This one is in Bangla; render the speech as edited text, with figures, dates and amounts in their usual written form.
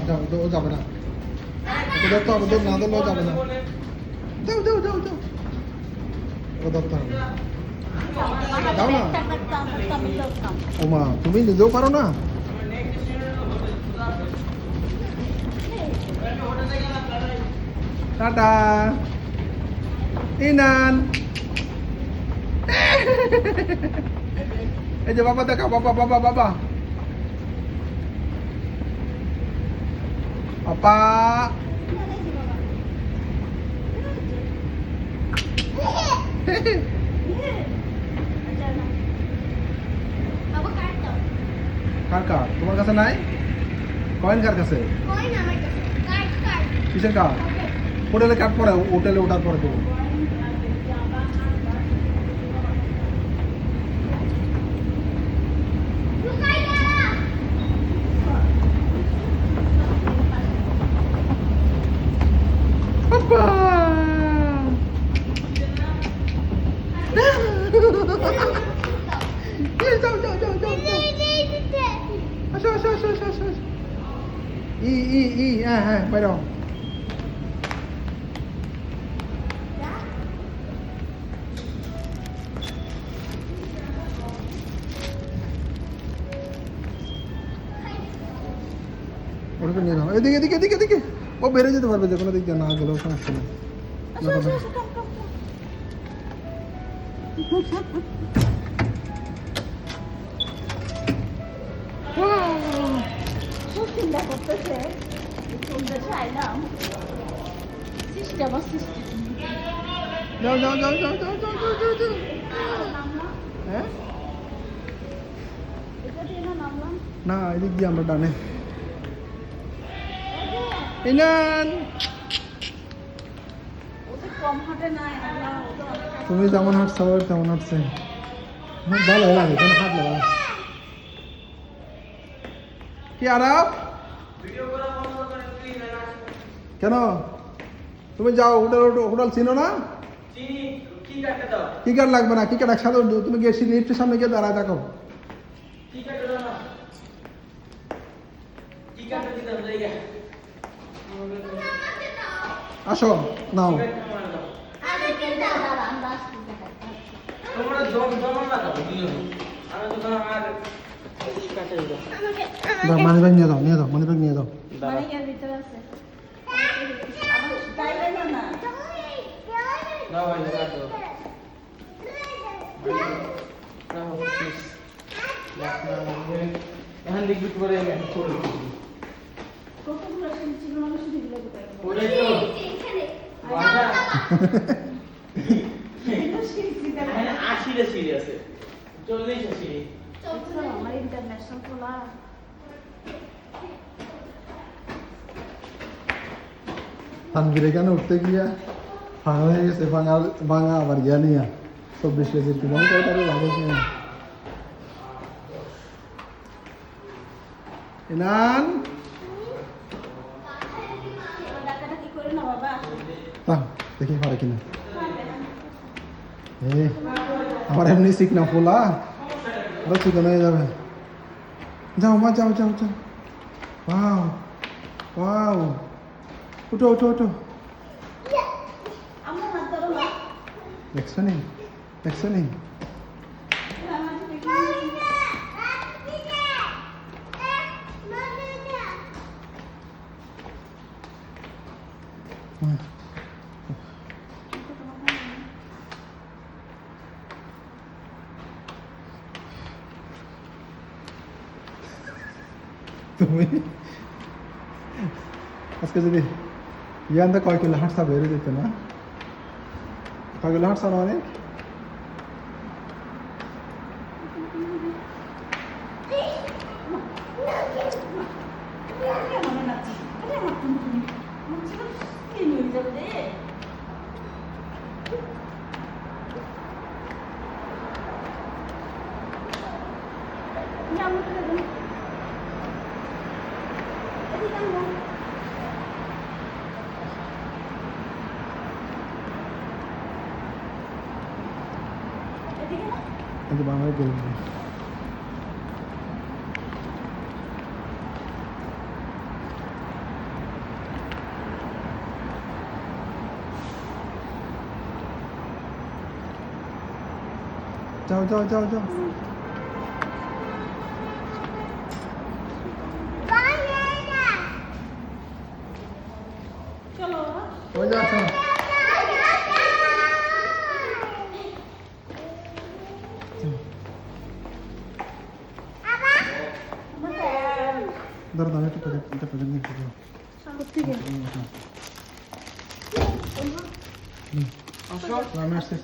যাও ও যাবে না, ওকে ধরতে হবে, না ধরলেও যাবে না। যাও যাও যাও যাও, ওকে ধরতে হবে। যাও না। ও মা, তুমি নিজেও পারো না? টাটা ইনান। এই যে বাবা দেখা, বাবা বাবা বাবা পাপা। কার কার তোমার কাছে নাই? কয়েন কার কাছে? কিসের কার্ড? হোটেলে কার্ড পরে, হোটেলে ওঠার পরে দেবো। যাও যাও যাও যাও, আসো আসো আসো আসো আসো। হ্যাঁ হ্যাঁ, বাইরে ওটাকে নিয়ে নাও, এদিকে এদিকে এদিকে এদিকে। ও বেড়ে যেতে পারবে, যে কোনো দিক দিয়ে না গেলেও সমস্যা নেই। যাও যাও যাও যাও যাও যাও যাও যাও যাও। হ্যাঁ না, এদিক দিয়ে আমরা ডানে। ইনান, তুমি যেমন হাঁটছো তেমন হাঁটছে, ভালো লাগে কেন হাত লাগা। কি আরাম, কেন তুমি যাও হোটেল, হোটেল চিনো না? কি কার্ড লাগবে না, কি কার্ড একসাথে তুমি গিয়ে লিফটের সামনে গিয়ে দাঁড়ায় দেখো। আসো নাও। মানি ব্যাগ নিয়ে দাও, নিয়ে দাও, মানি ব্যাগ নিয়ে দাও। এখন দেখবি করে আশিটা সিঁড়ি আছে, 40টা সিঁড়ি। আমার ইন্টারন্যাশনাল খোলা। তানভীর এখানে উঠতে গিয়া ভাঙা হয়ে গেছে, ভাঙা আবার গিয়া নিয়া 24 কেজির কি জানি কয়টা লাগে কিনা। ইনান দেখি পারে কিনা। আমার এমনি শিখ না ফোলা, আরো চিকন হয়ে যাবে। যাও মা, যাও যাও যাও। ওয়াও ওয়াও, উঠো উঠো উঠো। দেখছো নি, দেখছো নি? তুমি আজকে যদি ইয়ানটা কয় কিলো হাঁটসা বেড়ে যেত না? কয় কিলো হাঁটসা না অনেক? কিন্তু বাংলায় গেল না। যাও যাও যাও যাও চলো ওই যা আসো ধরো দাও একটু করে এটা করে নিয়ে যাও কোথেকে আমি আসতেছি